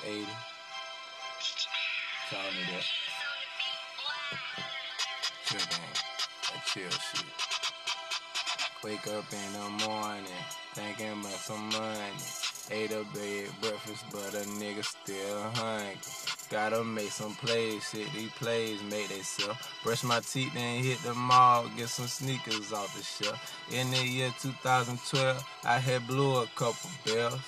80. Turn it up. Chill game. That chill shit. Wake up in the morning, thinking about some money. Ate a big breakfast, but a nigga still hungry. Gotta make some plays, shit, these plays make they self. Brush my teeth, then hit the mall, get some sneakers off the shelf. In the year 2012, I had blew a couple bells.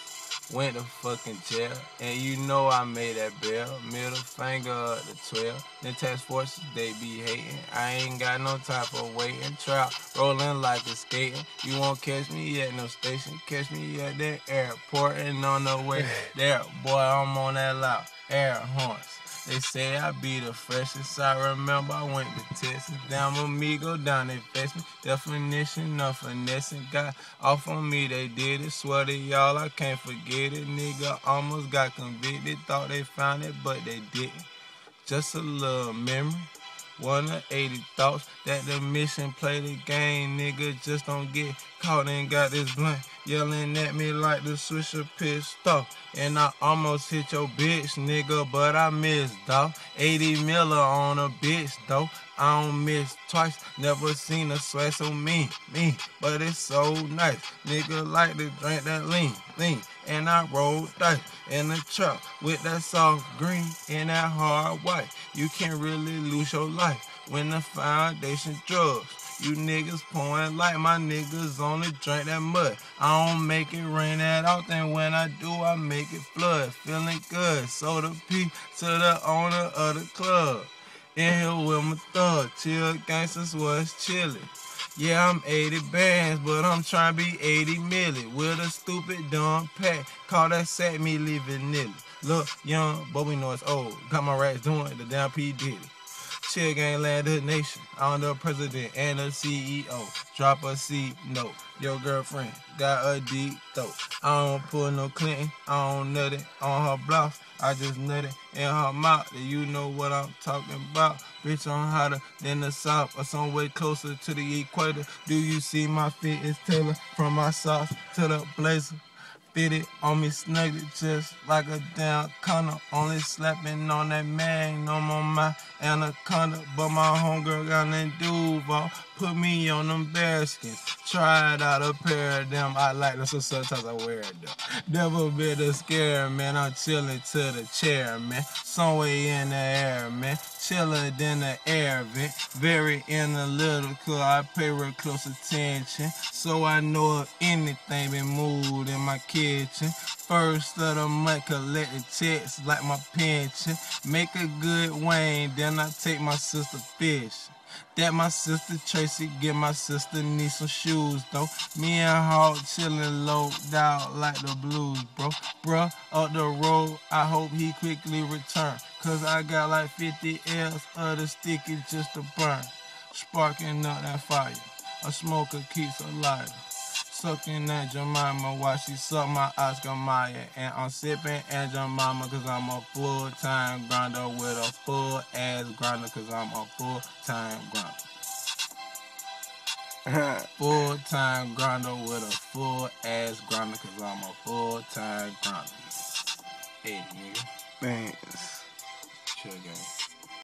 Went to fucking jail, and you know I made that bail. Middle finger up to 12. Then task forces, they be hating. I ain't got no time for waiting. Trap rolling like a skating. You won't catch me at no station. Catch me at the airport and on the way there. Boy, I'm on that loud air horns. They say I be the freshest. I remember I went to Texas. Down Amigo, down they face me. Definition of finessing. Got off on me, they did it. Swear to y'all, I can't forget it. Nigga almost got convicted. Thought they found it, but they didn't. Just a little memory. 180 thoughts that the mission play the game. Nigga just don't get caught and got this blunt yelling at me like the Swisher pissed off. And I almost hit your bitch, nigga, but I missed, dawg. 80 miller on a bitch, though. I don't miss twice. Never seen a sweat so mean, but it's so nice. Nigga like to drink that lean. And I roll dice in the truck with that soft green and that hard white. You can't really lose your life when the foundation drugs. You niggas pouring like my niggas only drink that mud. I don't make it rain that often. When I do, I make it flood. Feeling good. Soda P to the owner of the club. In here with my thug. Chill gangsters was chillin'. Yeah, I'm 80 bands, but I'm trying to be 80 million. With a stupid dumb pack. Call that sack me leaving nilly. Look young, but we know it's old. Got my rats doing the damn P. Diddy. Chill gang land the nation. I'm the president and the CEO. Drop a C note. Your girlfriend got a deep throat. I don't pull no Clinton. I don't nut it on her bluff. I just nut it in her mouth. You know what I'm talking about. Bitch, I'm hotter than the south or somewhere closer to the equator. Do you see my fit is tailored from my socks to the blazer? Fitted on me snugly just like a damn condom. Only slapping on that magnum on my anaconda. But my homegirl got that Duval. Put me on them bearskins. Tried out a pair of them. I like them, so sometimes I wear it though. Never been a scare, man. I'm chilling to the chair, man. Somewhere in the air, man. Chiller than the air vent. Very analytical. I pay real close attention. So I know if anything been moved in my kitchen. First of the month, collect the checks like my pension. Make a good Wayne, then I take my sister fishing. That my sister Tracy get my sister need some shoes though. Me and Hawk chillin' low down like the blues, bro. Bruh, up the road, I hope he quickly return. Cause I got like 50 L's of the sticky just to burn. Sparking up that fire, a smoker keeps a lighter. Sucking at Jemima while she suck my Oscar Mayer. And I'm sipping at Jemima cause I'm a full-time grinder with a full-ass grinder cause I'm a full-time grinder. Full-time grinder with a full-ass grinder cause I'm a full-time grinder. Hey, nigga. Thanks. Chill, gang.